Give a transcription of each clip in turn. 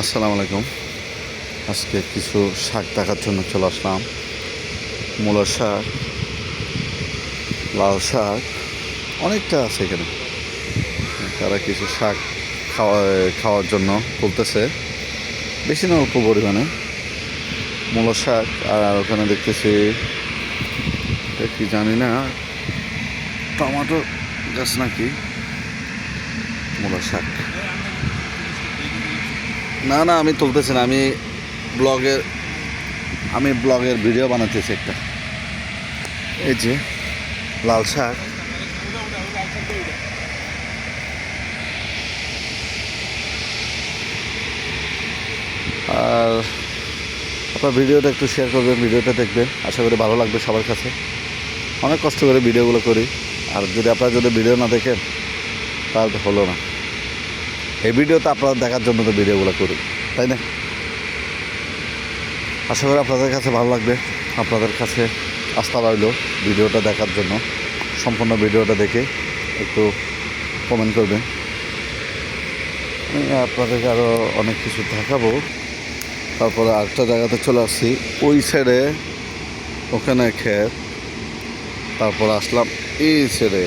আসসালামু আলাইকুম। আজকে কিছু শাক দেখার জন্য চলে আসলাম। মূলা শাক, লাল শাক, অনেকটা আছে এখানে। তারা কিছু শাক খাওয়ার জন্য তুলতেছে, বেশি না অল্প পরিমাণে। মূলা শাক আর ওখানে দেখতেছি এটা কি জানি না, টমেটো গাছ নাকি। মূলা শাক না না, আমি তুলতেছি না, ব্লগের ভিডিও বানাতেছি একটা। এই যে লাল শাক, আর আপনার ভিডিওটা একটু শেয়ার করবেন, ভিডিওটা দেখবেন, আশা করি ভালো লাগবে সবার কাছে। অনেক কষ্ট করে ভিডিওগুলো করি, আর আপনারা ভিডিও না দেখেন তাহলে তো হলো না। এই ভিডিও তো আপনারা দেখার জন্য তো ভিডিওগুলো করি, তাই না? আশা করি আপনাদের কাছে ভালো লাগবে। আপনাদের কাছে আস্থা রইল ভিডিওটা দেখার জন্য। সম্পূর্ণ ভিডিওটা দেখে একটু কমেন্ট করবেন। আমি আপনাদেরকে আরও অনেক কিছু দেখাবো। তারপরে আরেকটা জায়গাতে চলে আসছি, ওই সাইডে ওখানে ক্ষেত। তারপর আসলাম এই সাইডে,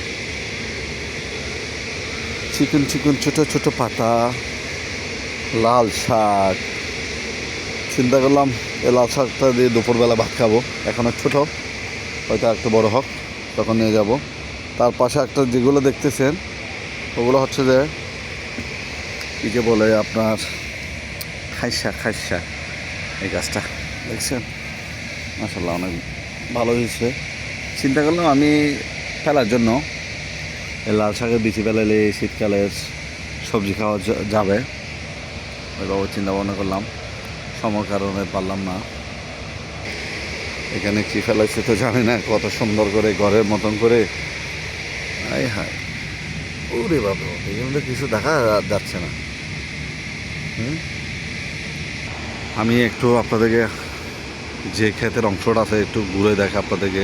চিকন চিকন ছোটো ছোটো পাতা, লাল শাক। চিন্তা করলাম এই লাল শাকটা দিয়ে দুপুরবেলা ভাত খাবো। এখনও ছোটো, হয়তো একটু বড় হোক তখন নিয়ে যাব। তার পাশে একটা যেগুলো দেখতেছেন ওগুলো হচ্ছে যে কী যে বলে আপনার খাইসা এই গাছটা দেখছেন, মাশাআল্লাহ অনেক ভালো হয়েছে। চিন্তা করলাম আমি ফেলার জন্য এই লাল শাকের বিচি ফেলালে শীতকালে সবজি খাওয়া যাবে, ওইভাবে চিন্তা ভাবনা করলাম। সময়ের কারণে পারলাম না। এখানে কী ফেলাইছে তো জানি না, কত সুন্দর করে ঘরের মতন করে। হায় হায়, ওরে বাবা, এগুলো কিছু দেখা যাচ্ছে না। আমি একটু আপনাদেরকে যে ক্ষেতের অংশটা আছে একটু ঘুরে দেখা আপনাদেরকে।